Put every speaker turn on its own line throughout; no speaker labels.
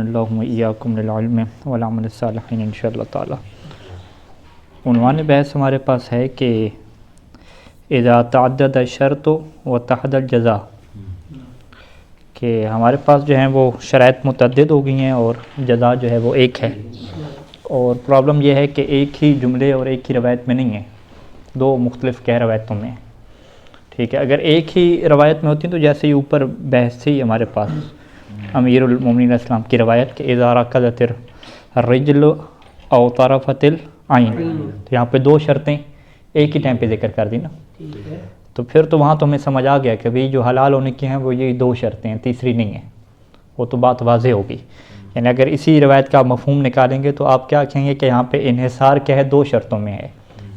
اللہم ایاکم للعلم والعمل الصالحین انشاءاللہ تعالی۔ عنوان بحث ہمارے پاس ہے کہ اذا تعدد الشرط واتحد الجزاء، کہ ہمارے پاس جو ہیں وہ شرائط متعدد ہو گئی ہیں اور جزا جو ہے وہ ایک ہے، اور پرابلم یہ ہے کہ ایک ہی جملے اور ایک ہی روایت میں نہیں ہے، دو مختلف روایتوں میں ہے۔ ٹھیک ہے، اگر ایک ہی روایت میں ہوتی تو جیسے ہی اوپر بحث تھی ہمارے پاس امیر المومنین علیہ السلام کی روایت کہ اذا رکضت الرجل او طرفت العین، تو یہاں پہ دو شرطیں ایک ہی ٹائم پہ ذکر کر دی نا، تو پھر تو وہاں تو ہمیں سمجھ آ گیا کہ بھئی جو حلال ہونے کی ہیں وہ یہ دو شرطیں ہیں، تیسری نہیں ہے، وہ تو بات واضح ہوگی۔ یعنی اگر اسی روایت کا مفہوم نکالیں گے تو آپ کیا کہیں گے کہ یہاں پہ انحصار کیا ہے، دو شرطوں میں ہے،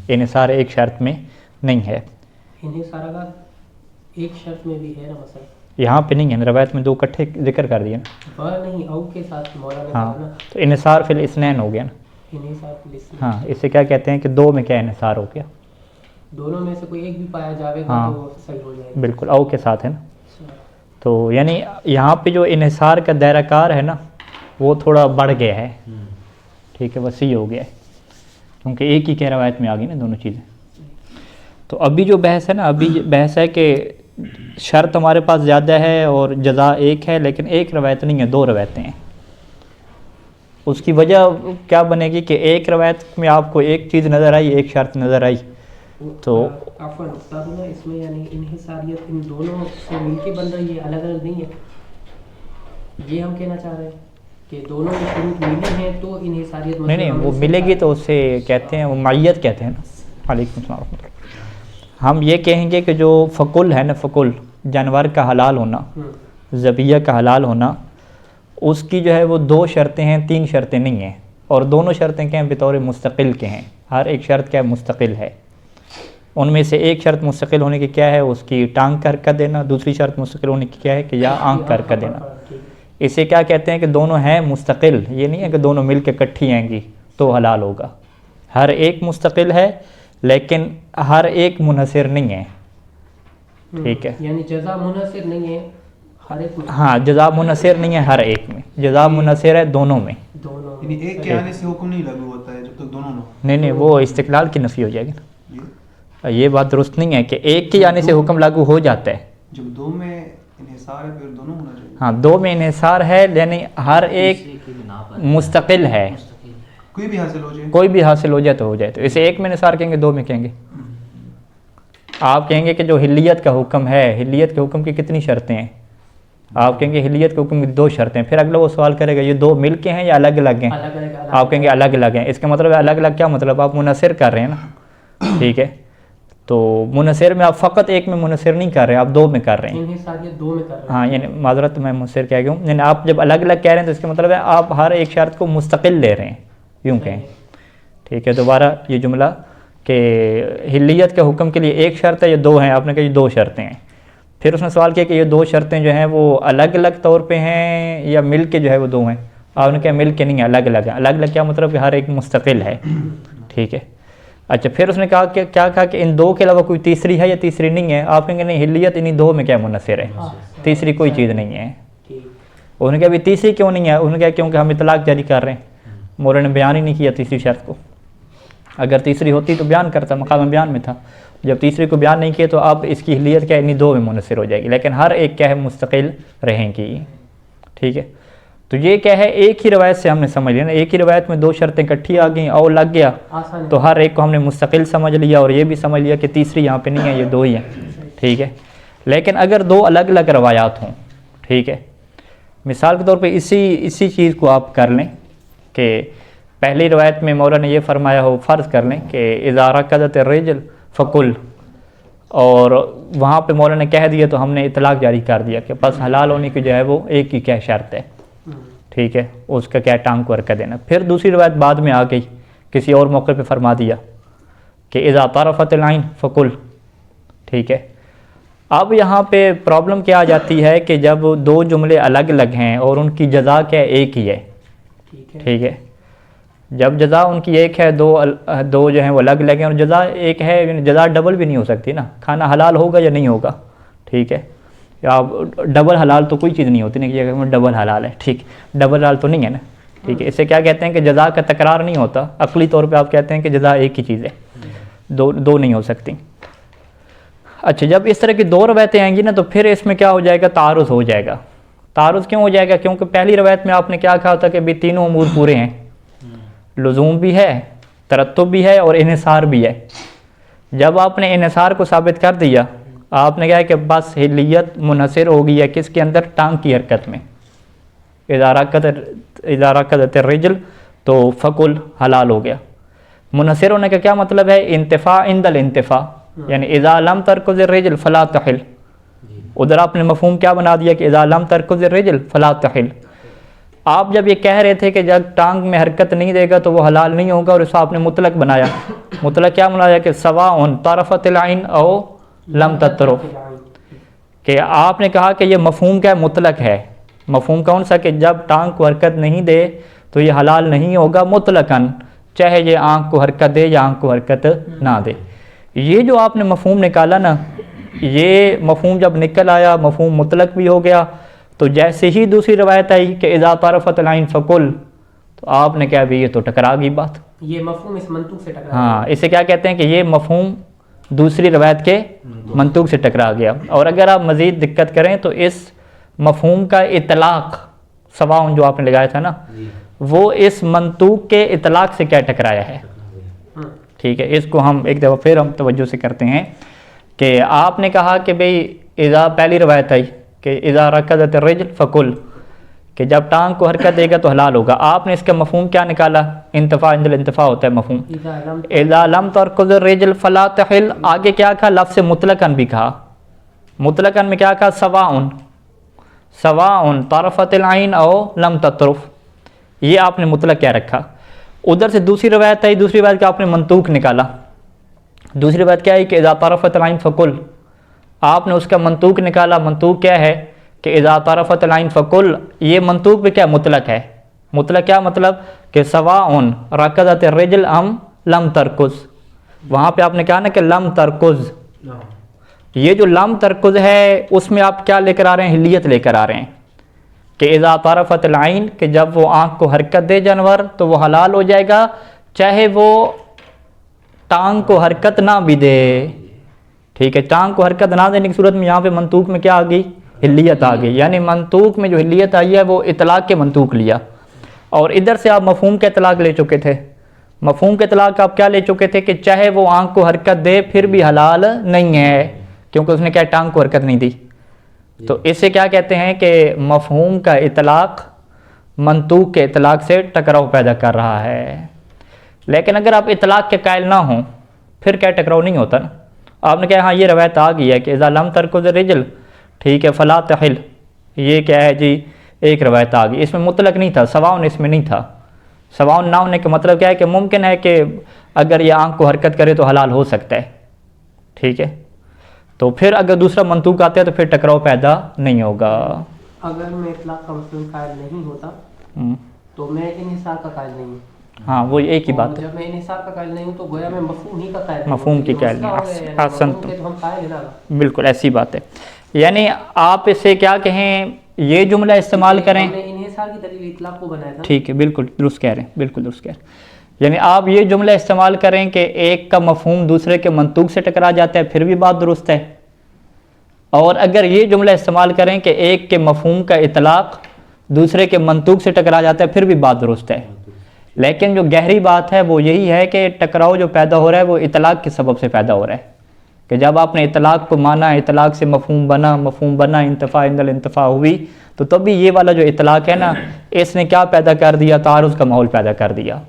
انحصار ایک شرط میں نہیں ہے۔
انحصار کا ایک شرط میں بھی ہے نا، مثلا
یہاں پہ نہیں ہے، روایت میں دو اکٹھے ذکر کر دیے نا،
نہیں او کے ساتھ مولانا
ہاں
نا،
تو انحصار فی الاثنین ہو گیا نا۔
انحصار فی الاثنین،
ہاں اس سے کیا کہتے ہیں کہ دو میں کیا انحصار ہو گیا،
دونوں میں سے کوئی ایک بھی پایا جاوے گا
ہاں
تو صحیح ہو جائے گا۔
بالکل او کے ساتھ ہے نا، تو یعنی یہاں پہ جو انحصار کا دائرہ کار ہے نا وہ تھوڑا بڑھ گیا ہے، ٹھیک ہے، وسیع ہو گیا ہے، کیونکہ ایک ہی کیا روایت میں آ گئی نا دونوں چیزیں۔ تو ابھی جو بحث ہے نا، ابھی بحث ہے کہ شرط ہمارے پاس زیادہ ہے اور جزا ایک ہے، لیکن ایک روایت نہیں ہے، دو روایتیں ہیں۔ اس کی وجہ کیا بنے گی کہ ایک روایت میں آپ کو ایک چیز نظر آئی، ایک شرط نظر آئی، تو
عفوا استاد نا، اس میں یعنی انحصاریت ان دونوں سے مل کے بن رہی ہے، الگ الگ نہیں ہے، یہ ہم کہنا چاہ رہے ہیں کہ دونوں میں شروط ملی ہیں تو انحصاریت
نہیں وہ ملے گی تو اسے کہتے ہیں، وہ معیت کہتے ہیں نا۔ علیکم السلام ورحمۃ اللہ۔ ہم یہ کہیں گے کہ جو فقل ہے نا، فقل جانور کا حلال ہونا، ذبیحہ کا حلال ہونا، اس کی جو ہے وہ دو شرطیں ہیں، تین شرطیں نہیں ہیں، اور دونوں شرطیں کیا ہیں، بطور مستقل کے ہیں، ہر ایک شرط کیا ہے، مستقل ہے۔ ان میں سے ایک شرط مستقل ہونے کی کیا ہے، اس کی ٹانگ کر کر دینا، دوسری شرط مستقل ہونے کی کیا ہے کہ یا آنکھ کر کر دینا۔ اسے کیا کہتے ہیں کہ دونوں ہیں مستقل، یہ نہیں ہے کہ دونوں مل کے کٹھی آئیں گی تو حلال ہوگا، ہر ایک مستقل ہے لیکن ہر ایک منحصر نہیں ہے، ٹھیک ہے،
یعنی جزا منحصر نہیں ہے ہر ایک میں،
ہاں جزا منحصر نہیں ہے ہر ایک میں، جزا منحصر ہے دونوں میں،
دونوں
یعنی ایک کے آنے سے حکم نہیں لاگو ہوتا ہے جب تک دونوں نہ
نہیں وہ استقلال کی نفی ہو جائے گی نا، یہ بات درست نہیں ہے کہ ایک کے آنے سے حکم لاگو ہو جاتا ہے،
جب دو میں انحصار ہے پھر دونوں ہونا چاہیے۔
ہاں دو میں انحصار ہے، یعنی ہر ایک مستقل ہے،
کوئی بھی حاصل ہو جائے،
کوئی بھی حاصل ہو جائے تو ہو جائے، تو اسے ایک میں انحصار کہیں گے، دو میں کہیں گے۔ آپ کہیں گے کہ جو حلیت کا حکم ہے، حلیت کے حکم کی کتنی شرطیں ہیں، آپ کہیں گے حلیت کے حکم کی دو شرطیں، پھر اگلا وہ سوال کرے گا یہ دو مل کے ہیں یا الگ الگ ہیں، آپ کہیں گے الگ الگ ہیں، اس کا مطلب ہے الگ الگ کیا مطلب، آپ منحصر کر رہے ہیں نا، ٹھیک ہے، تو منحصر میں آپ فقط ایک میں منحصر نہیں کر رہے، آپ دو میں کر رہے ہیں،
انحصاریت دو میں کر رہے ہیں،
ہاں یعنی معذرت میں منحصر کہہ گیا ہوں، یعنی آپ جب الگ الگ کہہ رہے ہیں تو اس کا مطلب ہے آپ ہر ایک شرط کو مستقل لے رہے ہیں، یوں کہیں، ٹھیک ہے۔ دوبارہ یہ جملہ کہ حلیت کے حکم کے لیے ایک شرط ہے یا دو ہیں، آپ نے کہا یہ دو شرطیں ہیں، پھر اس نے سوال کیا کہ یہ دو شرطیں جو ہیں وہ الگ الگ طور پہ ہیں یا مل کے جو ہے وہ دو ہیں، آپ نے کہا مل کے نہیں ہیں، الگ الگ ہیں، الگ الگ کیا مطلب کہ ہر ایک مستقل ہے، ٹھیک ہے۔ اچھا پھر اس نے کہا کہ کیا کہا کہ ان دو کے علاوہ کوئی تیسری ہے یا تیسری نہیں ہے، آپ کہیں گے نہیں حلیت انہی دو میں کیا منحصر ہے، تیسری کوئی چیز نہیں ہے۔ انہوں نے کہا ابھی تیسری کیوں نہیں ہے، انہوں نے کہا کیونکہ ہم اطلاق جاری کر رہے ہیں، مولانا نے بیان ہی نہیں کیا تیسری شرط کو، اگر تیسری ہوتی تو بیان کرتا، مقام بیان میں تھا، جب تیسری کو بیان نہیں کیا تو اب اس کی حلیت کیا انہی دو میں منحصر ہو جائے گی، لیکن ہر ایک کیا ہے مستقل رہیں گی، ٹھیک ہے۔ تو یہ کیا ہے، ایک ہی روایت سے ہم نے سمجھ لیا نا، ایک ہی روایت میں دو شرطیں اکٹھی آ گئیں اور لگ گیا تو ہر ایک کو ہم نے مستقل سمجھ لیا، اور یہ بھی سمجھ لیا کہ تیسری یہاں پہ نہیں ہے، یہ دو ہی ہیں، ٹھیک ہے۔ لیکن اگر دو الگ الگ روایات ہوں، ٹھیک ہے، مثال کے طور پہ اسی چیز کو آپ کر لیں کہ پہلی روایت میں مولا نے یہ فرمایا ہو، فرض کر لیں کہ اذا رکضت الرجل فقل، اور وہاں پہ مولا نے کہہ دیا تو ہم نے اطلاق جاری کر دیا کہ بس حلال ہونے کی جو ہے وہ ایک ہی کیا شرط ہے، ٹھیک ہے، اس کا کیا ٹانگ کو کر دینا۔ پھر دوسری روایت بعد میں آ گئی، کسی اور موقع پہ فرما دیا کہ اذا طرفت العین فقل، ٹھیک ہے۔ اب یہاں پہ پرابلم کیا آ جاتی ہے کہ جب دو جملے الگ الگ ہیں اور ان کی جزا کیا ایک ہی ہے، ٹھیک ہے، جب جزا ان کی ایک ہے، دو جو ہیں وہ الگ الگ ہیں، اور جزا ایک ہے، یعنی جزا ڈبل بھی نہیں ہو سکتی نا، کھانا حلال ہوگا یا نہیں ہوگا، ٹھیک ہے، یا ڈبل حلال تو کوئی چیز نہیں ہوتی نا کہ یہ ڈبل حلال ہے، ٹھیک، ڈبل حلال تو نہیں ہے نا، ٹھیک ہے. اسے کیا کہتے ہیں کہ جزا کا تکرار نہیں ہوتا، عقلی طور پہ آپ کہتے ہیں کہ جزا ایک ہی چیز ہے، دو نہیں ہو سکتی. اچھا، جب اس طرح کی دو روایتیں آئیں گی نا تو پھر اس میں کیا ہو جائے گا، تعارض ہو جائے گا. تعارض کیوں ہو جائے گا؟ کیونکہ پہلی روایت میں آپ نے کیا کہا تھا کہ بھی تینوں امور پورے ہیں، لزوم بھی ہے، ترتب بھی ہے اور انحصار بھی ہے. جب آپ نے انحصار کو ثابت کر دیا، آپ نے کہا کہ بس حلیت منحصر ہو گئی ہے کس کے اندر؟ ٹانگ کی حرکت میں. اذا رکضت الرجل تو فکل حلال ہو گیا. منحصر ہونے کا کیا مطلب ہے؟ انتفاع عند الانتفاع، یعنی اذا لم ترکض الرجل فلا تحل. ادھر آپ نے مفہوم کیا بنا دیا کہ اذا لم ترکض الرجل فلا تحل. آپ جب یہ کہہ رہے تھے کہ جب ٹانگ میں حرکت نہیں دے گا تو وہ حلال نہیں ہوگا، اور اس کو آپ نے مطلق بنایا. مطلق کیا بنایا کہ سواء طرفت العین او لم تطرف، کہ آپ نے کہا کہ یہ مفہوم کیا مطلق ہے. مفہوم کون سا؟ کہ جب ٹانگ کو حرکت نہیں دے تو یہ حلال نہیں ہوگا مطلقاً، چاہے یہ آنکھ کو حرکت دے یا آنکھ کو حرکت نہ دے. یہ جو آپ نے مفہوم نکالا نا، یہ مفہوم جب نکل آیا، مفہوم مطلق بھی ہو گیا. تو جیسے ہی دوسری روایت آئی کہ اذا طرفت العین فکل، تو آپ نے کہا بھی یہ تو ٹکرا گئی بات.
یہ مفہوم اس منطوق سے ٹکرا.
ہاں، اسے کیا کہتے ہیں کہ یہ مفہوم دوسری روایت کے منطوق سے ٹکرا گیا. اور اگر آپ مزید دقت کریں تو اس مفہوم کا اطلاق سواء جو آپ نے لگایا تھا نا، وہ اس منطوق کے اطلاق سے کیا ٹکرایا ہے. ٹھیک ہے، اس کو ہم ایک دفعہ پھر ہم توجہ سے کرتے ہیں کہ آپ نے کہا کہ بھئی اذا، پہلی روایت آئی کہ اذا رکضت الرجل فکل، کہ جب ٹانگ کو حرکت دے گا تو حلال ہوگا. آپ نے اس کا مفہوم کیا نکالا؟ انتفاع عند الانتفاع ہوتا ہے مفہوم. اذا لم ترکض الرجل فلا تحل، آگے کیا کہا؟ لفظ مطلقاً بھی کہا. مطلقاً میں کیا کہا؟ سواء طرفت العین او لم تطرف، یہ آپ نے مطلق کیا رکھا. ادھر سے دوسری روایت آئی، دوسری روایت کا آپ نے منطوق نکالا. دوسری بات کیا ہے کہ اذا طرفت العین فکل، آپ نے اس کا منطوق نکالا. منطوق کیا ہے کہ اذا طرفت العین فکل، یہ منطوق بھی کیا مطلق ہے. مطلق کیا مطلب؟ کہ سواء رکضت الرجل ام لم ترکض. وہاں پہ آپ نے کہا نا کہ لم ترکض، یہ جو لم ترکض ہے اس میں آپ کیا لے کر آ رہے ہیں؟ حلیت لے کر آ رہے ہیں کہ اذا طرفت العین، کہ جب وہ آنکھ کو حرکت دے جانور تو وہ حلال ہو جائے گا، چاہے وہ ٹانگ کو حرکت نہ بھی دے. ٹھیک ہے، ٹانگ کو حرکت نہ دینے کی صورت میں یہاں پہ منطوق میں کیا آ گئی؟ حلیت آ گئی. یعنی منطوق میں جو حلیت آئی ہے وہ اطلاق کے منطوق لیا، اور ادھر سے آپ مفہوم کے اطلاق لے چکے تھے. مفہوم کے اطلاق آپ کیا لے چکے تھے کہ چاہے وہ آنکھ کو حرکت دے پھر بھی حلال نہیں ہے، کیونکہ اس نے کیا ٹانگ کو حرکت نہیں دی. تو اسے کیا کہتے ہیں کہ مفہوم کا اطلاق منطوق کے اطلاق سے ٹکراؤ پیدا کر رہا ہے. لیکن اگر آپ اطلاق کے قائل نہ ہوں پھر کیا ٹکراؤ نہیں ہوتا نا. آپ نے کہا ہاں یہ روایت آ گئی ہے کہ اذا لم ترکض الرجل، ٹھیک ہے، فلا تحل، یہ کیا ہے جی؟ ایک روایت آ گئی. اس میں مطلق نہیں تھا، سواء اس میں نہیں تھا. سواء نہ ہونے کا مطلب کیا ہے کہ ممکن ہے کہ اگر یہ آنکھ کو حرکت کرے تو حلال ہو سکتا ہے. ٹھیک ہے، تو پھر اگر دوسرا منطوق آتا ہے تو پھر ٹکراؤ پیدا نہیں ہوگا.
اگر میں اطلاق کا مفہوم قائل نہیں ہوتا تو میں انحصار کا قائل نہیں ہوں.
ہاں، وہ ایک ہی بات ہے.
جب میں انحصار کا قائل نہیں ہوں تو گویا میں مفہوم ہی کا قائل ہوں.
مفہوم کی قائل نہیں.
ہم قائل ہیں نا.
بالکل ایسی بات ہے. یعنی آپ اسے کیا کہیں، یہ جملہ استعمال کریں.
ہم نے انحصار کی دلیل اطلاق کو بنایا تھا.
ٹھیک ہے، بالکل درست کہہ رہے ہیں، بالکل درست کہہ رہے ہیں. یعنی آپ یہ جملہ استعمال کریں کہ ایک کا مفہوم دوسرے کے منطوق سے ٹکرا جاتا ہے، پھر بھی بات درست ہے. اور اگر یہ جملہ استعمال کریں کہ ایک کے مفہوم کا اطلاق دوسرے کے منطوق سے ٹکرا جاتا ہے، پھر بھی بات درست ہے. لیکن جو گہری بات ہے وہ یہی ہے کہ ٹکراؤ جو پیدا ہو رہا ہے وہ اطلاق کے سبب سے پیدا ہو رہا ہے. کہ جب آپ نے اطلاق کو مانا، اطلاق سے مفہوم بنا، انتفاع عند الانتفاع ہوئی، تو تب بھی یہ والا جو اطلاق ہے نا، اس نے کیا پیدا کر دیا؟ تعارض کا ماحول پیدا کر دیا.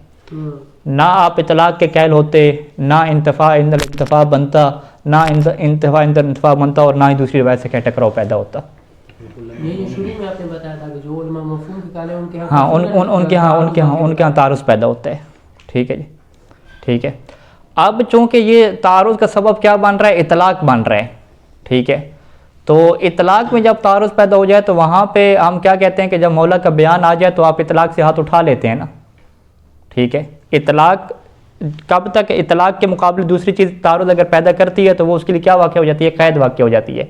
نہ آپ اطلاق کے قائل ہوتے، نہ انتفاع عند الانتفاع بنتا، نہ انتفاع عند الانتفاع بنتا، اور نہ ہی دوسری روایت سے کیا ٹکراؤ پیدا ہوتا.
یہ شروع میں آپ نے بتایا تھا کہ جو علماء مفہوم کے قائل ہیں ان کے
ان کے ہاں تعارض پیدا ہوتا ہے. ٹھیک ہے جی، ٹھیک ہے. اب چونکہ یہ تعارض کا سبب کیا بن رہا ہے؟ اطلاق بن رہا ہے. ٹھیک ہے، تو اطلاق میں جب تعارض پیدا ہو جائے تو وہاں پہ ہم کیا کہتے ہیں کہ جب مولا کا بیان آ جائے تو آپ اطلاق سے ہاتھ اٹھا لیتے ہیں نا. ٹھیک ہے، اطلاق کب تک؟ اطلاق کے مقابلے دوسری چیز تعارض اگر پیدا کرتی ہے تو وہ اس کے لیے کیا واقع ہو جاتی ہے؟ قید واقع ہو جاتی ہے.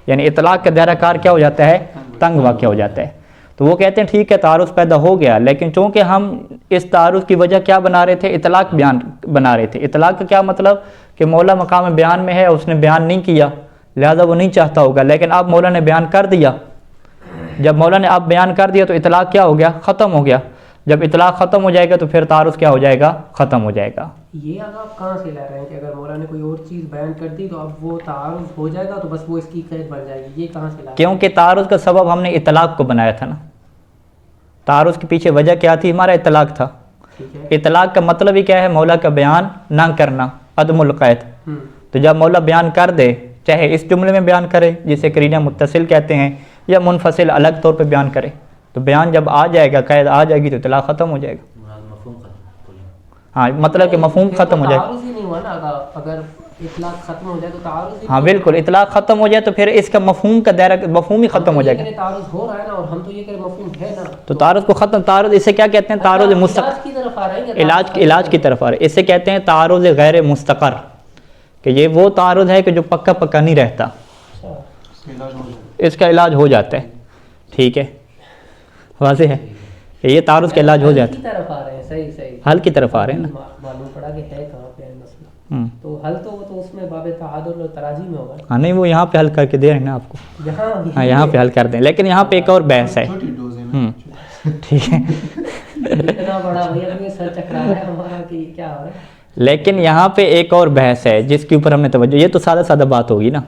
یعنی اطلاق کا دائرہ کار کیا ہو جاتا ہے؟ تنگ واقع ہو جاتا ہے. تو وہ کہتے ہیں ٹھیک ہے تعارض پیدا ہو گیا، لیکن چونکہ ہم اس تعارض کی وجہ کیا بنا رہے تھے؟ اطلاق بیان بنا رہے تھے. اطلاق کا کیا مطلب کہ مولا مقام بیان میں ہے، اس نے بیان نہیں کیا لہذا وہ نہیں چاہتا ہوگا، لیکن اب مولا نے بیان کر دیا. جب مولا نے اب بیان کر دیا تو اطلاق کیا ہو گیا؟ ختم ہو گیا. جب اطلاق ختم ہو جائے گا تو پھر تعارض کیا ہو جائے گا؟ ختم ہو جائے گا.
یہ اب آپ کہاں سے لا رہے ہیں کہ اگر مولا نے کوئی اور چیز بیان کر دی تو اب وہ تعارض ہو جائے گا تو بس وہ اس کی قید بن جائے گی؟ یہ کہاں سے لا رہے ہیں؟
کیونکہ تعارض کا سبب ہم نے اطلاق کو بنایا تھا نا. تعارض کے پیچھے وجہ کیا تھی؟ ہمارا اطلاق تھا. اطلاق کا مطلب ہی کیا ہے؟ مولا کا بیان نہ کرنا، عدم القید. تو جب مولا بیان کر دے، چاہے اس جملے میں بیان کرے جسے قرینہ متصل کہتے ہیں، یا منفصل الگ طور پہ بیان کرے، تو بیان جب آ جائے گا، قید آ جائے گی تو اطلاق ختم ہو جائے گا. ہاں مطلب کہ مفہوم ختم ہو جائے گا.
تعارض ہی نہیں ہوا نا. اگر اطلاق ختم ہو جائے تو تعارض ہی
ہاں بالکل، اطلاق ختم ہو جائے تو پھر اس کا مفہوم کا دائرہ مفہوم ہی ختم ہو جائے گا.
تعارض ہو رہا ہے نا، اور ہم تو یہ کہ مفہوم ہے نا،
تو تعارض کو ختم. تعارض اسے کیا کہتے ہیں؟ تعارض مستقر.
کی طرف آ رہے ہیں،
علاج کی طرف آ رہے. اسے کہتے ہیں تعارض غیر مستقر، کہ یہ وہ تعارض ہے کہ جو پکا پکا نہیں رہتا، اس کا علاج ہو جاتا ہے. ٹھیک ہے، واضح ہے کہ یہ تعارض کا علاج ہو جاتا ہے.
طرف آ رہے ہیں. صحیح صحیح،
حل کی طرف آ رہے ہیں نا.
معلوم پڑا کہ ہے کہاں پہ ہے مسئلہ. تو حل تو اس میں باب تعادل اور تراجی میں ہوگا.
ہاں نہیں، وہ یہاں پہ حل کر کے دے رہے ہیں نا آپ کو. ہاں یہاں پہ حل کر دیں، لیکن یہاں پہ ایک اور بحث ہے. ٹھیک ہے،
اتنا بڑا بھیا سر چکرا رہا ہے ہمارا کہ کیا ہو رہا ہے.
لیکن یہاں پہ ایک اور بحث ہے جس کے اوپر ہم نے توجہ، یہ تو سادہ سادہ بات ہوگی نا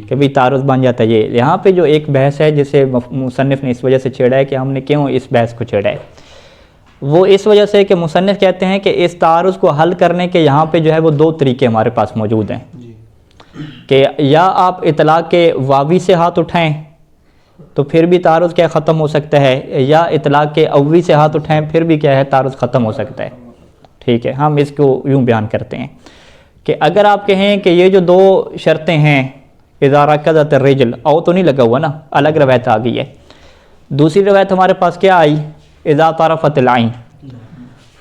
کہ بھی تعارض بن جاتا ہے. یہ یہاں پہ جو ایک بحث ہے جسے مصنف نے اس وجہ سے چھیڑا ہے کہ ہم نے کیوں اس بحث کو چھیڑا ہے، وہ اس وجہ سے کہ مصنف کہتے ہیں کہ اس تعارض کو حل کرنے کے یہاں پہ جو ہے وہ دو طریقے ہمارے پاس موجود ہیں. کہ یا آپ اطلاق کے واوی سے ہاتھ اٹھائیں تو پھر بھی تعارض کیا ختم ہو سکتا ہے، یا اطلاق کے اوی سے ہاتھ اٹھائیں پھر بھی کیا ہے تعارض ختم ہو سکتا ہے. ٹھیک ہے، ہم اس کو یوں بیان کرتے ہیں کہ اگر آپ کہیں کہ یہ جو دو شرطیں ہیں، اذا رکضت الرجل، او تو نہیں لگا ہوا نا، الگ روایت آ گئی ہے. دوسری روایت ہمارے پاس کیا آئی؟ اذا طرفت العین.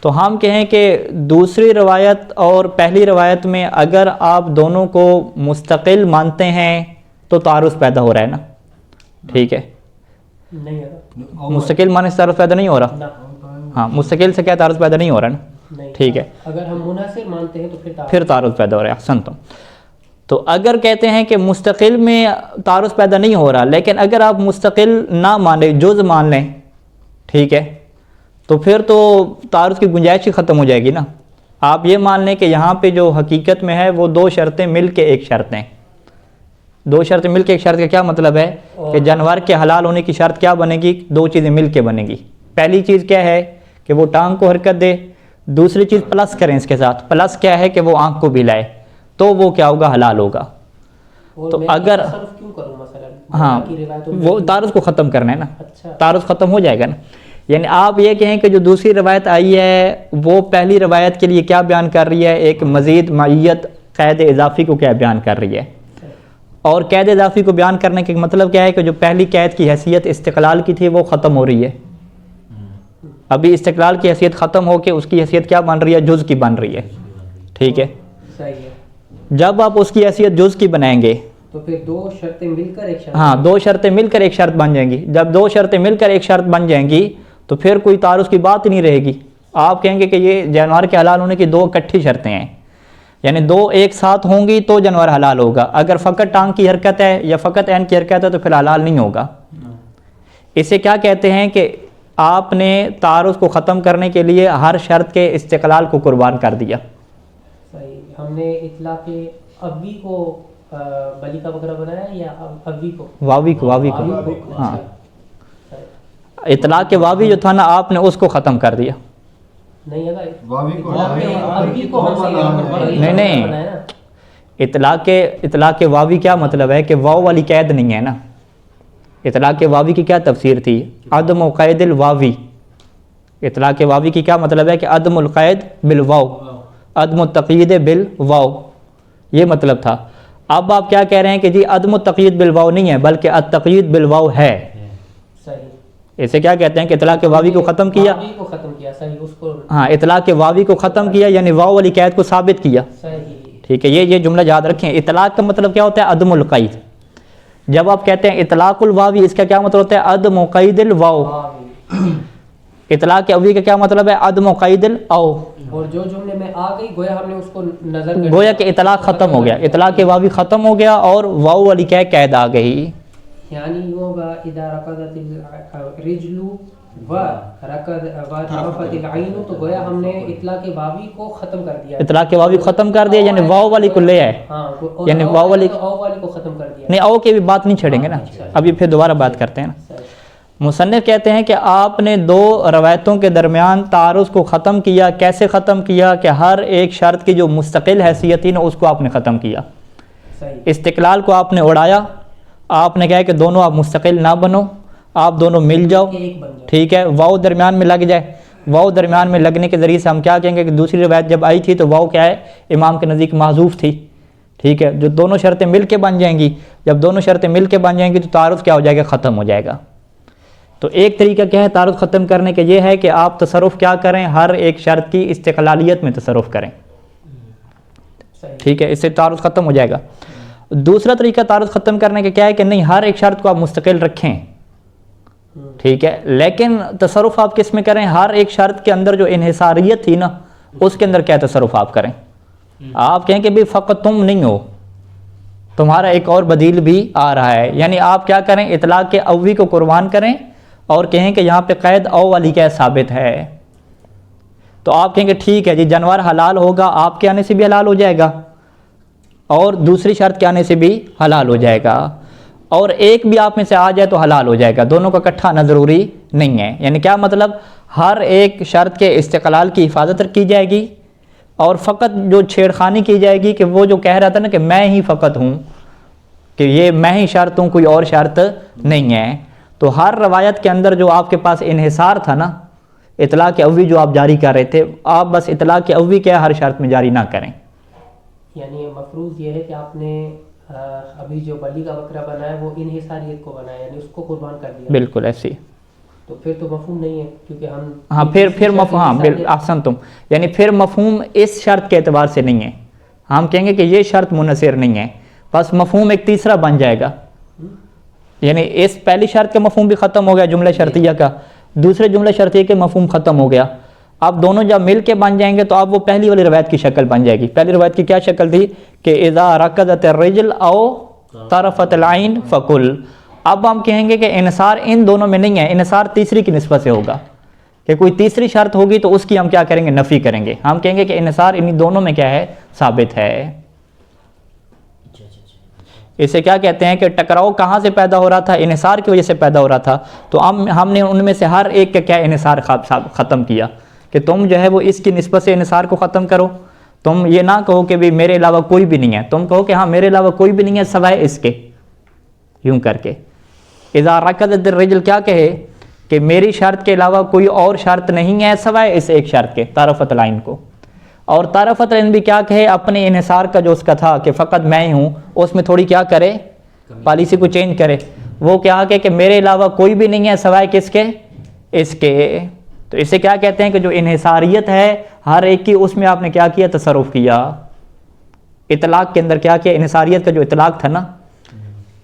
تو ہم کہیں کہ دوسری روایت اور پہلی روایت میں اگر آپ دونوں کو مستقل مانتے ہیں تو تعارض پیدا ہو رہا ہے نا. ٹھیک ہے،
نہیں
مستقل معنی سے تعارض پیدا نہیں ہو رہا. ہاں مستقل سے کیا تعارض پیدا نہیں ہو رہا نا. ٹھیک ہے،
اگر ہم منحصر مانتے ہیں تو
پھر تعارض پیدا ہو رہا ہے. احسن. تو اگر کہتے ہیں کہ مستقل میں تعارض پیدا نہیں ہو رہا، لیکن اگر آپ مستقل نہ مانیں، جز مان لیں، ٹھیک ہے، تو پھر تو تعارض کی گنجائش ہی ختم ہو جائے گی نا. آپ یہ مان لیں کہ یہاں پہ جو حقیقت میں ہے وہ دو شرطیں مل کے ایک شرط ہیں. دو شرطیں مل کے ایک شرط کا کیا مطلب ہے کہ جانور کے حلال ہونے کی شرط کیا بنے گی؟ دو چیزیں مل کے بنے گی. پہلی چیز کیا ہے کہ وہ ٹانگ کو حرکت دے، دوسری چیز پلس کریں اس کے ساتھ. پلس کیا ہے کہ وہ آنکھ کو بھی لائے، تو وہ کیا ہوگا؟ حلال ہوگا. تو اگر ہاں وہ تعارض کو ختم کرنا ہے نا، تعارض ختم ہو جائے گا نا. یعنی آپ یہ کہیں کہ جو دوسری روایت آئی ہے وہ پہلی روایت کے لیے کیا بیان کر رہی ہے؟ ایک مزید معیت قید اضافی کو کیا بیان کر رہی ہے. اور قید اضافی کو بیان کرنے کا مطلب کیا ہے کہ جو پہلی قید کی حیثیت استقلال کی تھی وہ ختم ہو رہی ہے. ابھی استقلال کی حیثیت ختم ہو کے اس کی حیثیت کیا بن رہی ہے؟ جز کی بن رہی ہے. ٹھیک ہے، جب آپ اس کی حیثیت جز کی بنائیں گے
تو پھر دو شرطیں مل کر ایک شرط،
ہاں دو شرطیں مل کر ایک شرط بن جائیں گی. جب دو شرطیں مل کر ایک شرط بن جائیں گی تو پھر کوئی تعارض کی بات نہیں رہے گی. آپ کہیں گے کہ یہ جانور کے حلال ہونے کی دو اکٹھی شرطیں ہیں، یعنی دو ایک ساتھ ہوں گی تو جانور حلال ہوگا. اگر فقط ٹانگ کی حرکت ہے یا فقط عین کی حرکت ہے تو پھر حلال نہیں ہوگا. اسے کیا کہتے ہیں کہ آپ نے تعارض کو ختم کرنے کے لیے ہر شرط کے استقلال کو قربان کر دیا.
صحیح. ہم نے اطلاق اوی کو بلی کا بکرا بنایا یا اوی کو؟ واوی کو ہاں.
اطلاق واوی جو تھا نا آپ نے اس کو ختم کر دیا.
نہیں
اطلاق واوی کیا مطلب ہے کہ واو والی قید نہیں ہے نا. اطلاق واوی کی کیا تفسیر تھی؟ عدم قید الواوی. اطلاق واوی کی کیا مطلب ہے کہ عدم القید بالواو، عدم التقیید بالواو، یہ مطلب تھا. اب آپ کیا کہہ رہے ہیں کہ جی عدم التقیید بالواو نہیں ہے بلکہ التقیید بالواو ہے. اسے کیا کہتے ہیں کہ اطلاق واوی کو ختم کیا. ہاں اطلاق واوی کو ختم کیا یعنی واو والی قید کو ثابت کیا. ٹھیک ہے، یہ جملہ یاد رکھیں. اطلاق کا مطلب کیا ہوتا ہے؟ عدم القید. جب آپ کہتے ہیں اطلاق الواوی، اس کا کیا مطلب ہوتا ہے؟ عدم قید الواو. اطلاق اوی کا کیا مطلب ہے؟ عدم قید الاو.
اور جو جملے میں آ گئی گویا ہم نے اس کو نظر کر
گویا کہ اطلاق ختم ہو گیا، اطلاق واوی ختم ہو گیا اور واو والی کیا قید آ گئی.
یعنی یہ ہوگا اذا رکضت الرجل و رفعت العین، تو گویا ہم نے اطلاق واوی کو ختم کر دیا.
اطلاق واوی ختم کر دیا یعنی واو والی کو لے آئے.
ہاں
یعنی واو والی
کو ختم کر دیا.
نہیں، او کی بھی بات نہیں چھڑیں گے نا، ابھی پھر دوبارہ بات کرتے ہیں نا. مصنف کہتے ہیں کہ آپ نے دو روایتوں کے درمیان تعارض کو ختم کیا. کیسے ختم کیا؟ کہ ہر ایک شرط کی جو مستقل حیثیت تھی نا اس کو آپ نے ختم کیا. استقلال کو آپ نے اڑایا. آپ نے کہا کہ دونوں آپ مستقل نہ بنو، آپ دونوں مل جاؤ. ٹھیک ہے، واو درمیان میں لگ جائے. واو درمیان میں لگنے کے ذریعے سے ہم کیا کہیں گے کہ دوسری روایت جب آئی تھی تو واو کیا ہے؟ امام کے نزدیک محذوف تھی. ٹھیک ہے، جو دونوں شرطیں مل کے بن جائیں گی، جب دونوں شرطیں مل کے بن جائیں گی تو تعارض کیا ہو جائے گا؟ ختم ہو جائے گا. تو ایک طریقہ کیا ہے تعارض ختم کرنے کے؟ یہ ہے کہ آپ تصرف کیا کریں؟ ہر ایک شرط کی استقلالیت میں تصرف کریں. ٹھیک ہے، اس سے تعارض ختم ہو جائے گا. دوسرا طریقہ تعارض ختم کرنے کا کیا ہے کہ نہیں، ہر ایک شرط کو آپ مستقل رکھیں. ٹھیک ہے، لیکن تصرف آپ کس میں کریں؟ ہر ایک شرط کے اندر جو انحصاریت تھی نا اس کے اندر کیا تصرف آپ کریں؟ آپ کہیں کہ بھی فقط تم نہیں ہو، تمہارا ایک اور بدیل بھی آ رہا ہے. یعنی آپ کیا کریں؟ اطلاق کے اوی کو قربان کریں اور کہیں کہ یہاں پہ قید او والی کیا ثابت ہے. تو آپ کہیں کہ ٹھیک ہے جی، جانور حلال ہوگا، آپ کے آنے سے بھی حلال ہو جائے گا اور دوسری شرط کے آنے سے بھی حلال ہو جائے گا، اور ایک بھی آپ میں سے آ جائے تو حلال ہو جائے گا. دونوں کا اکٹھا آنا ضروری نہیں ہے. یعنی کیا مطلب؟ ہر ایک شرط کے استقلال کی حفاظت کی جائے گی اور فقط جو چھیڑخانی کی جائے گی کہ وہ جو کہہ رہا تھا نا کہ میں ہی فقط ہوں، کہ یہ میں ہی شرط ہوں، کوئی اور شرط نہیں ہے. تو ہر روایت کے اندر جو آپ کے پاس انحصار تھا نا، اطلاق اوی جو آپ جاری کر رہے تھے، آپ بس اطلاق اوی کیا ہر شرط میں جاری نہ کریں.
یعنی مفروض یہ ہے کہ آپ نے ابھی جو بلی کا بکرا بنایا وہ انحصاریت کو بنایا، یعنی اس کو قربان کر دیا.
بالکل ایسی.
تو پھر تو مفہوم نہیں ہے، کیونکہ ہم
ہاں پھر مفہوم احسن تم، یعنی پھر مفہوم اس شرط کے اعتبار سے نہیں ہے. ہم کہیں گے کہ یہ شرط منحصر نہیں ہے، بس مفہوم ایک تیسرا بن جائے گا. یعنی اس پہلی شرط کا مفہوم بھی ختم ہو گیا جملہ شرطیہ کا، دوسرے جملہ شرطیہ کے مفہوم ختم ہو گیا. اب دونوں جب مل کے بن جائیں گے تو اب وہ پہلی والی روایت کی شکل بن جائے گی. پہلی روایت کی کیا شکل تھی کہ اذا رکضت الرجل او طرفت العین فکل. اب ہم کہیں گے کہ انحصار ان دونوں میں نہیں ہے، انحصار تیسری کی نسبت سے ہوگا، کہ کوئی تیسری شرط ہوگی تو اس کی ہم کیا کریں گے؟ نفی کریں گے. ہم کہیں گے کہ انحصار انہی دونوں میں کیا ہے؟ ثابت ہے. اسے کیا کہتے ہیں کہ ٹکراؤ کہاں سے پیدا ہو رہا تھا؟ انحصار کی وجہ سے پیدا ہو رہا تھا. تو ہم نے ان میں سے ہر ایک کا کیا انحصار ختم کیا کہ تم جو ہے وہ اس کی نسبت سے انحصار کو ختم کرو. تم یہ نہ کہو کہ بھی میرے علاوہ کوئی بھی نہیں ہے، تم کہو کہ ہاں میرے علاوہ کوئی بھی نہیں ہے سوائے اس کے. یوں کر کے اذا رکضت الرجل کیا کہے کہ میری شرط کے علاوہ کوئی اور شرط نہیں ہے سوائے اس ایک شرط کے، طرفت العین کو. اور طرفت العین بھی کیا کہے؟ اپنے انحصار کا جو اس کا تھا کہ فقط میں ہی ہوں، اس میں تھوڑی کیا کرے؟ پالیسی کو چینج کرے. وہ کیا کہے کہ میرے علاوہ کوئی بھی نہیں ہے سوائے کس کے؟ اس کے. تو اسے کیا کہتے ہیں کہ جو انحصاریت ہے ہر ایک کی، اس میں آپ نے کیا کیا؟ تصرف کیا. اطلاق کے اندر کیا کیا؟ انحصاریت کا جو اطلاق تھا نا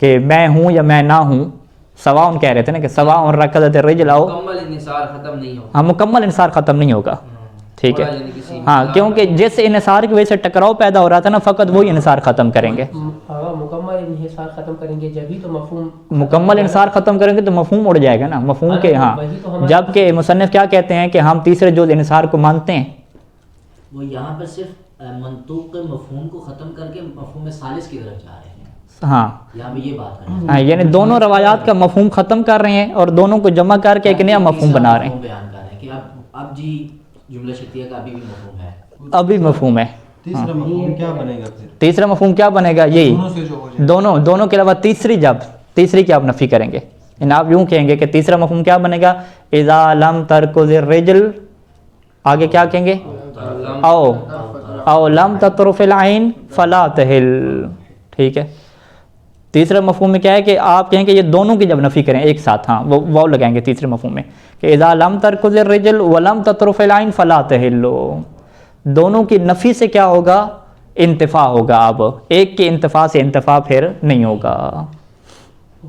کہ میں ہوں یا میں نہ ہوں، سواء کہہ رہے تھے نا کہ سواء رکضت الرجل او،
مکمل انحصار ختم نہیں ہوگا.
ہاں مکمل انحصار ختم نہیں ہوگا. ٹھیک ہے، ہاں کیونکہ جس انحصار کی وجہ سے ٹکراؤ پیدا ہو رہا تھا نا فقط وہی انحصار ختم کریں گے.
مکمل انحصار ختم کریں گے جبھی تو مفہوم،
مکمل انحصار ختم کریں گے تو مفہوم اڑ جائے گا نا مفہوم کے. ہاں جبکہ مصنف کیا کہتے ہیں کہ ہم تیسرے جز انحصار کو مانتے ہیں.
وہ یہاں پر صرف منطوق کے مفہوم کو ختم کر کے مفہوم ثالث کی طرف جا رہے ہیں.
ہاں
یہاں پہ یہ بات کر رہے ہیں.
ہاں یعنی دونوں روایات کا مفہوم ختم کر رہے ہیں اور دونوں کو جمع کر کے ایک نیا مفہوم بنا رہے ہیں.
بیان کر رہے ہیں کہ اب جی جملہ شرطیہ کا ابھی بھی مفہوم ہے.
ابھی مفہوم ہے.
تیسرا مفہوم کیا بنے گا پھر؟
تیسرا مفہوم کیا بنے گا؟ یہی
دونوں سے جو ہو جائے.
دونوں کے علاوہ تیسری کی آپ نفی کریں گے. یعنی آپ یوں کہیں گے کہ تیسرا مفہوم کیا بنے گا؟ اذا لم ترکض الرجل، آگے کیا کہیں گے؟ او لم تطرف العین فلا تحل. ٹھیک ہے، تیسرے مفہوم میں کیا ہے کہ آپ کہیں کہ یہ دونوں کی جب نفی کریں ایک ساتھ، ہاں وہ واو لگائیں گے تیسرے مفہوم میں کہ اذا لم ترکض الرجل ولم تطرف العین فلا تحل. دونوں کی نفی سے کیا ہوگا؟ انتفاع ہوگا. اب ایک کی انتفاع سے انتفاع پھر نہیں ہوگا.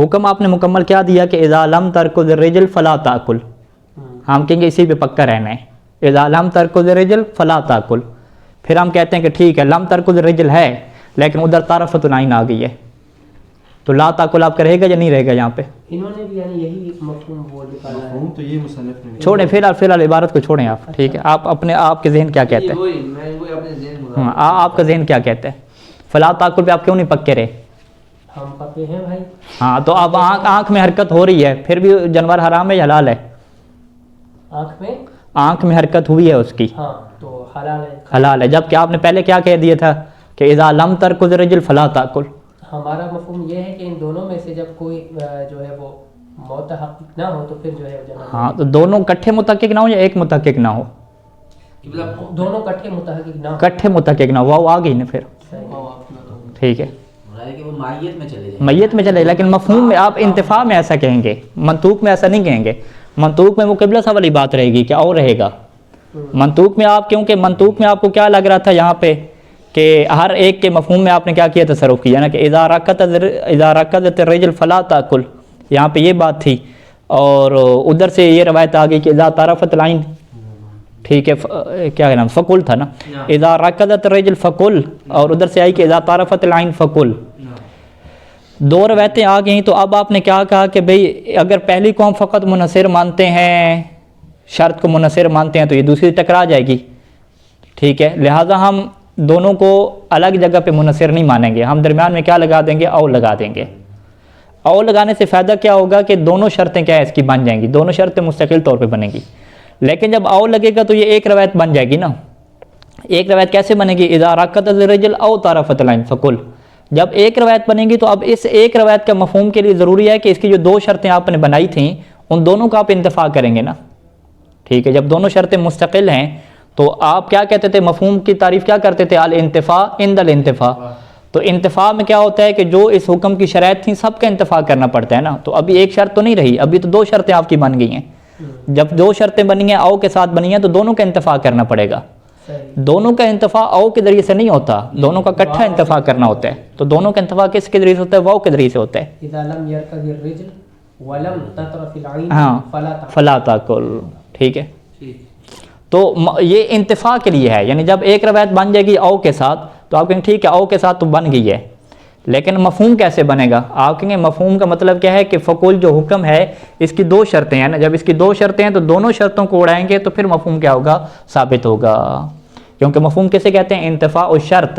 حکم آپ نے مکمل کیا دیا کہ اذا لم ترکض الرجل فلا تاکل، ہم کہیں گے اسی پہ پکا رہنا ہے، اذا لم ترکض الرجل فلا تاکل. پھر ہم کہتے ہیں کہ ٹھیک ہے لم ترکض الرجل ہے لیکن ادھر طرفۃ العین آ گئی ہے، تو لا تاکل آپ کا رہے گا یا نہیں رہے گا یہاں پہ؟
انہوں نے بھی یعنی یہی مفہوم وہ نکالا ہے.
مفہوم تو یہ مصنف نے
چھوڑیں فی الحال عبارت کو چھوڑیں آپ، ٹھیک ہے. آپ اپنے آپ کے ذہن کیا کہتے ہیں؟
وہی میں وہی اپنے ذہن میں
ہاں آپ کا ذہن کیا کہتا ہے؟ فلا تاکل پہ آپ کیوں نہیں پکے رہے؟
ہم پکے ہیں بھائی.
ہاں تو اب آنکھ میں حرکت ہو رہی ہے، پھر بھی جانور حرام ہے یا حلال ہے؟ آنکھ میں حرکت ہوئی ہے اس کی،
ہاں تو حلال ہے.
حلال ہے. جبکہ آپ نے پہلے کیا کہہ دیا تھا کہ اذا لم ترکض الرجل فلا تاکل.
ہمارا مفہوم یہ ہے کہ ان دونوں میں سے جب کوئی جو ہے وہ متحقق نہ ہو تو پھر جو ہے جناب
ہاں تو دونوں کٹھے متحقق نہ ہو یا ایک متحقق نہ ہو؟
دونوں کٹھے متحقق نہ ہو.
کٹھے متحقق نہ ہو، واو آ گئی نا پھر، ٹھیک ہے.
کہ وہ ماہیت میں چلے جائیں.
میت میں چلے، لیکن مفہوم میں آپ انتفاع میں ایسا کہیں گے، منطوق میں ایسا نہیں کہیں گے. منطوق میں وہ قبلہ صاحب والی بات رہے گی کہ اور رہے گا. منطوق میں آپ کیونکہ منطوق میں آپ کو کیا لگ رہا تھا یہاں پہ کہ ہر ایک کے مفہوم میں آپ نے کیا کیا تصرف کیا نا کہ اذا رکضت الرجل فلا تاکل، یہاں پہ یہ بات تھی. اور ادھر سے یہ روایت آ گئی کہ اذا طرفت العین، ٹھیک ہے کیا نام فکل تھا نا، اذا رکضت الرجل فکل، اور ادھر سے آئی کہ اذا طرفت العین فکل. دو روایتیں آ گئیں. تو اب آپ نے کیا کہا کہ بھئی اگر پہلی کو ہم فقط منحصر مانتے ہیں، شرط کو منحصر مانتے ہیں، تو یہ دوسری ٹکرا جائے گی، ٹھیک ہے. لہٰذا ہم دونوں کو الگ جگہ پہ منحصر نہیں مانیں گے، ہم درمیان میں کیا لگا دیں گے؟ او لگا دیں گے. او لگانے سے فائدہ کیا ہوگا کہ دونوں شرطیں کیا ہے اس کی بن جائیں گی، دونوں شرطیں مستقل طور پہ بنیں گی. لیکن جب او لگے گا تو یہ ایک روایت بن جائے گی نا. ایک روایت کیسے بنے گی؟ اذا رکضت الرجل او طرفت العین فکل. جب ایک روایت بنے گی تو اب اس ایک روایت کا مفہوم کے لیے ضروری ہے کہ اس کی جو دو شرطیں آپ نے بنائی تھیں ان دونوں کا آپ انتفاع کریں گے نا، ٹھیک ہے. جب دونوں شرطیں مستقل ہیں تو آپ کیا کہتے تھے؟ مفہوم کی تعریف کیا کرتے تھے؟ الانتفاع عند الانتفاع. تو انتفاع میں کیا ہوتا ہے کہ جو اس حکم کی شرائط تھیں سب کا انتفاع کرنا پڑتا ہے نا. تو ابھی ایک شرط تو نہیں رہی، ابھی تو دو شرطیں آپ کی بن گئی ہیں. جب دو شرطیں بنی ہیں او کے ساتھ بنی ہیں تو دونوں کا انتفاع کرنا پڑے گا. دونوں کا انتفاع او کے ذریعے سے نہیں ہوتا، دونوں کا کٹھا انتفاع کرنا ہوتا ہے. تو دونوں کا انتفاع کس کے ذریعے سے ہوتا ہے؟ واو کے ذریعے سے ہوتا ہے.
اذا لم يركض الرجل ولم تطرف العين
ہاں فلا تاکل، ٹھیک ہے. تو یہ انتفاع کے لیے ہے، یعنی جب ایک روایت بن جائے گی او کے ساتھ تو آپ کہیں ٹھیک ہے او کے ساتھ تو بن گئی ہے، لیکن مفہوم کیسے بنے گا؟ آپ کہیں گے مفہوم کا مطلب کیا ہے کہ فقول جو حکم ہے اس کی دو شرطیں ہیں نا. جب اس کی دو شرطیں ہیں تو دونوں شرطوں کو اڑائیں گے تو پھر مفہوم کیا ہوگا؟ ثابت ہوگا. کیونکہ مفہوم کیسے کہتے ہیں؟ انتفاع الشرط،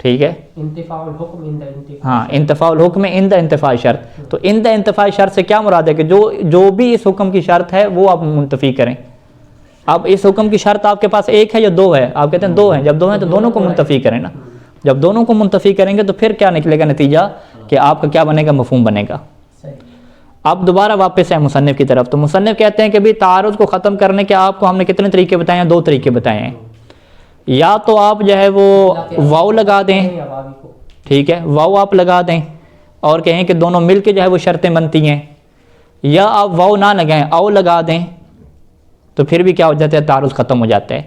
ٹھیک ہے.
انتفاع الحکم عند انتفاع،
ہاں انتفاع الحکم عند انتفاع شرط. تو عند انتفاع شرط سے کیا مراد ہے کہ جو بھی اس حکم کی شرط ہے وہ آپ منتفی کریں. اب اس حکم کی شرط آپ کے پاس ایک ہے یا دو ہے؟ آپ کہتے ہیں دو ہیں. جب دو ہیں تو دونوں کو منتفی کریں نا. جب دونوں کو منتفی کریں گے تو پھر کیا نکلے گا نتیجہ کہ آپ کا کیا بنے گا؟ مفہوم بنے گا. اب دوبارہ واپس ہے مصنف کی طرف. تو مصنف کہتے ہیں کہ بھی تعارض کو ختم کرنے کے آپ کو ہم نے کتنے طریقے بتائے ہیں؟ دو طریقے بتائے ہیں. یا تو آپ جو ہے وہ واو لگا دیں، ٹھیک ہے، واو آپ لگا دیں اور کہیں کہ دونوں مل کے جو ہے وہ شرطیں بنتی ہیں. یا آپ واو نہ لگائیں، او لگا دیں تو پھر بھی کیا ہو جاتا ہے؟ تعارض ختم ہو جاتا ہے.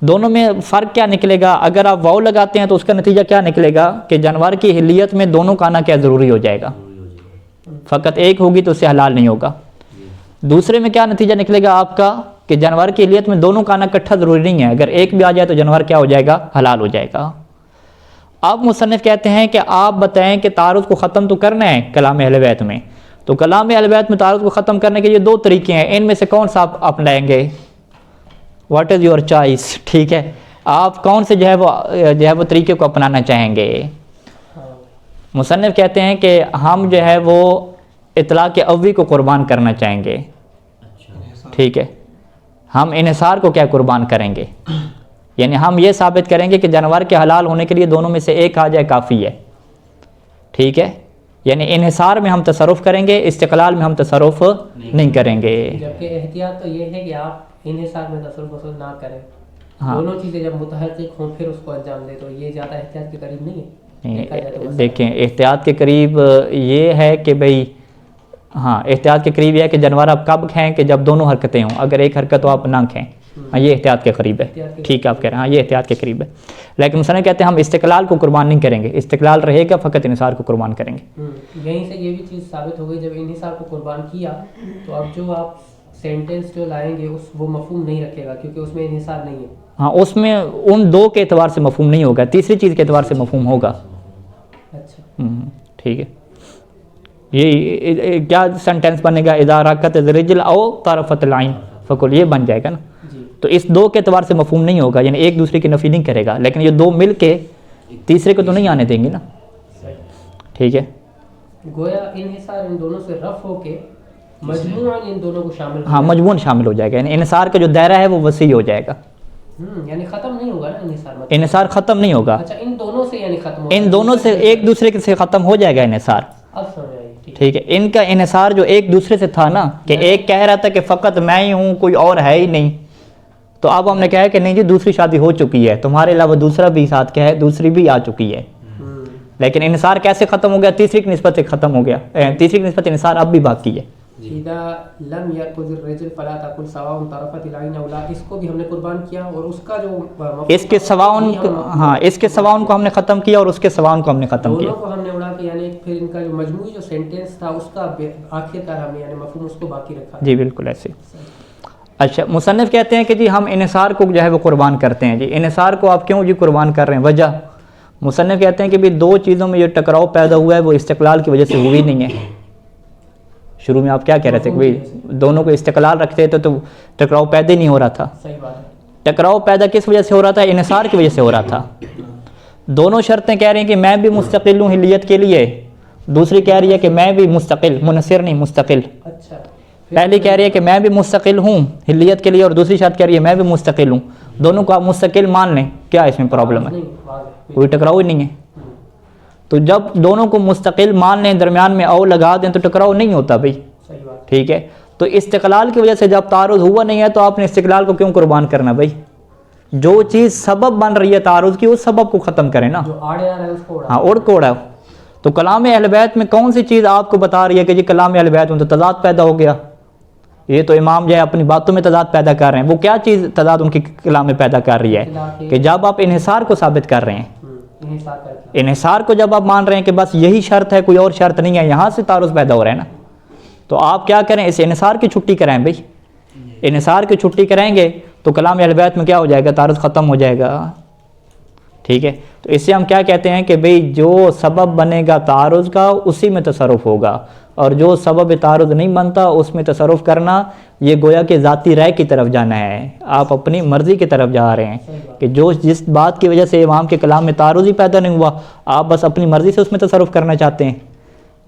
دونوں میں فرق کیا نکلے گا؟ اگر آپ واو لگاتے ہیں تو اس کا نتیجہ کیا نکلے گا کہ جانور کی حلیت میں دونوں کا آنا کیا ضروری ہو جائے گا. فقط ایک ہوگی تو اسے حلال نہیں ہوگا. دوسرے میں کیا نتیجہ نکلے گا آپ کا کہ جانور کی حلیت میں دونوں کا آنا اکٹھا ضروری نہیں ہے، اگر ایک بھی آ جائے تو جانور کیا ہو جائے گا؟ حلال ہو جائے گا. اب مصنف کہتے ہیں کہ آپ بتائیں کہ تعارض کو ختم تو کرنا ہے کلام اہل بیت میں. تو کلام اہل بیت میں تعارض کو ختم کرنے کے یہ دو طریقے ہیں، ان میں سے کون سا آپ اپنائیں گے؟ What is your choice? ٹھیک ہے، آپ کون سے جو ہے وہ طریقے کو اپنانا چاہیں گے؟ مصنف کہتے ہیں کہ ہم جو ہے وہ اطلاق اوی کو قربان کرنا چاہیں گے. ٹھیک ہے، ہم انحصار کو کیا قربان کریں گے؟ یعنی ہم یہ ثابت کریں گے کہ جانور کے حلال ہونے کے لیے دونوں میں سے ایک آ جائے کافی ہے. ٹھیک ہے، یعنی انحصار میں ہم تصرف کریں گے، استقلال میں ہم تصرف نہیں کریں گے.
جبکہ احتیاط تو یہ ہے کہ آپ انحصار میں تصرف وصول نہ کریں.
ہاں
دونوں چیزیں جب متحقق ہوں پھر اس کو انجام دے، تو یہ زیادہ احتیاط کے قریب نہیں ہے.
دیکھیں احتیاط کے قریب یہ ہے کہ بھئی ہاں احتیاط کے قریب یہ ہے کہ جانور آپ کب کھائیں کہ جب دونوں حرکتیں ہوں. اگر ایک حرکت ہو آپ نہ کھائیں. ہاں یہ احتیاط کے قریب ہے، ٹھیک ہے آپ کہہ رہے ہیں، ہاں یہ احتیاط کے قریب ہے. لیکن مصنف کہتے ہیں ہم استقلال کو قربان نہیں کریں گے، استقلال رہے گا، فقط انحصار کو قربان کریں گے.
یہیں سے یہ بھی چیز ثابت ہو گئی جب انحصار کو قربان کیا تو اب جو آپ سینٹنس جو لائیں گے وہ مفہوم نہیں رکھے گا کیونکہ اس میں انحصار نہیں ہے.
ہاں اس میں ان دو کے اعتبار سے مفہوم نہیں ہوگا، تیسری چیز کے اعتبار سے مفہوم ہوگا.
اچھا
ٹھیک ہے. یہ کیا سینٹینس بنے گا؟ اذا رکعت الرجل او طرفت العین فقل، یہ بن جائے گا نا. تو اس دو کے اعتبار سے مفہوم نہیں ہوگا، یعنی ایک دوسرے کی نفی نہیں کرے گا، لیکن یہ دو مل کے تیسرے کو تو نہیں آنے دیں گے نا. ٹھیک ہے.
گویا انحصار ان دونوں سے رفع ہو کے مجموعاً ان دونوں کو شامل،
ہاں مجموعاً شامل ہو جائے گا، یعنی انحصار کا جو دائرہ ہے وہ وسیع ہو جائے گا.
یعنی ختم نہیں ہوگا نا انحصار، مطلب
انحصار ختم نہیں ہوگا.
اچھا ان دونوں سے یعنی ختم ہوگا،
ان دونوں سے ایک دوسرے سے ختم ہو جائے گا انحصار.
اب سمجھ آئی.
ٹھیک ہے. ان کا انحصار جو ایک دوسرے سے تھا نا کہ ایک کہہ رہا تھا کہ فقط میں ہی ہوں کوئی اور ہے ہی نہیں، تو اب ہم نے کہا کہ نہیں جی دوسری شادی ہو چکی ہے، تمہارے علاوہ دوسرا بھی ساتھ کیا ہے، دوسری بھی آ چکی ہے. لیکن انحصار کیسے ختم ہو گیا؟ تیسری کی نسبت سے ختم ہو گیا، تیسری کی نسبت انحصار اب بھی باقی ہے.
اذا لم يركض الرجل فلا تقل سواء طرفت العين او لا، اس کو بھی ہم نے قربان کیا اور اس کا جو
اس کے سواؤن، ہاں اس کے سواؤن کو ہم نے ختم کیا اور اس کے سواؤن کو ہم نے ختم کیا.
دونوں کو ہم نے اڑا کے یعنی پھر ان کا جو مجموعی جو سینٹینس تھا اس کا آخر کار ہم نے یعنی مفہوم اس کو باقی رکھا.
جی بالکل ایسے. اچھا مصنف کہتے ہیں کہ جی ہم انحصار کو جو ہے وہ قربان کرتے ہیں. جی انحصار کو آپ کیوں جی قربان کر رہے ہیں؟ وجہ مصنف کہتے ہیں کہ بھی دو چیزوں میں جو ٹکراؤ پیدا ہوا ہے وہ استقلال کی وجہ سے ہوئی نہیں ہے. شروع میں آپ کیا کہہ رہے تھے کہ دونوں کو استقلال رکھتے تھے تو ٹکراؤ پیدا ہی نہیں ہو رہا تھا.
صحیح بات ہے.
ٹکراؤ پیدا کس وجہ سے ہو رہا تھا؟ انحصار کی وجہ سے ہو رہا تھا. دونوں شرطیں کہہ رہی ہیں کہ میں بھی مستقل ہوں ہلیت کے لیے، دوسری کہہ رہی ہے کہ میں بھی مستقل، منحصر نہیں مستقل.
اچھا
پہلی کہہ رہی ہے کہ میں بھی مستقل ہوں ہلیت کے لیے اور دوسری شرط کہہ رہی ہے میں بھی مستقل ہوں. دونوں کو آپ مستقل مان لیں، کیا اس میں پرابلم ہے؟ کوئی ٹکراؤ ہی نہیں ہے. تو جب دونوں کو مستقل مان لیں، درمیان میں او لگا دیں تو ٹکراؤ نہیں ہوتا بھائی. ٹھیک ہے. تو استقلال کی وجہ سے جب تعارض ہوا نہیں ہے تو آپ نے استقلال کو کیوں قربان کرنا بھائی؟ جو چیز سبب بن رہی ہے تعارض کی اس سبب کو ختم کریں نا. ہاں اڑ کوڑا. تو کلام اہل بیت میں کون سی چیز آپ کو بتا رہی ہے کہ جی کلام اہل بیت میں تو تضاد پیدا ہو گیا؟ یہ تو امام جو ہے اپنی باتوں میں تضاد پیدا کر رہے ہیں. وہ کیا چیز تضاد ان کی کلام میں پیدا کر رہی ہے کہ جب آپ انحصار کو ثابت کر رہے ہیں، انحصار کو جب آپ مان رہے ہیں کہ بس یہی شرط ہے کوئی اور شرط نہیں ہے، یہاں سے تعارض پیدا ہو رہا ہے نا. تو آپ کیا کریں؟ اس انحصار کی چھٹی کرائیں بھائی. انحصار کی چھٹی کرائیں گے تو کلام اہل بیت میں کیا ہو جائے گا؟ تعارض ختم ہو جائے گا. ٹھیک ہے. تو اس سے ہم کیا کہتے ہیں کہ بھئی جو سبب بنے گا تعارض کا اسی میں تصرف ہوگا، اور جو سبب تعارض نہیں بنتا اس میں تصرف کرنا یہ گویا کہ ذاتی رائے کی طرف جانا ہے. آپ اپنی مرضی کی طرف جا رہے ہیں کہ جو جس بات کی وجہ سے امام کے کلام میں تعارض ہی پیدا نہیں ہوا آپ بس اپنی مرضی سے اس میں تصرف کرنا چاہتے ہیں.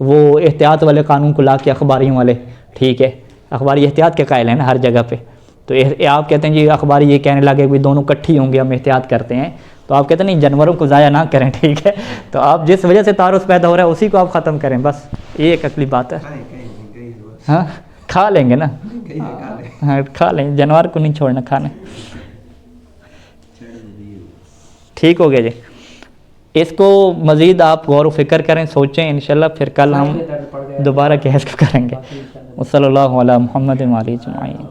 وہ احتیاط والے قانون کو لا کے اخباریوں والے، ٹھیک ہے، اخباری احتیاط کے قائل ہیں نا ہر جگہ پہ. تو آپ کہتے ہیں جی اخباری یہ کہنے لگے کہ دونوں کٹھی ہوں گے ہم احتیاط کرتے ہیں، تو آپ کہتے ہیں نہیں جانوروں کو ضائع نہ کریں. ٹھیک ہے. تو آپ جس وجہ سے تعارض پیدا ہو رہا ہے اسی کو آپ ختم کریں بس. یہ ایک عقلی بات ہے. ہاں کھا لیں گے نا، ہاں کھا لیں، جانور کو نہیں چھوڑنا کھانے. ٹھیک ہو گیا جی. اس کو مزید آپ غور و فکر کریں، سوچیں، انشاءاللہ پھر کل ہم دوبارہ کیس کو کریں گے. صلی اللہ علیہ محمد و آلہ اجمعین.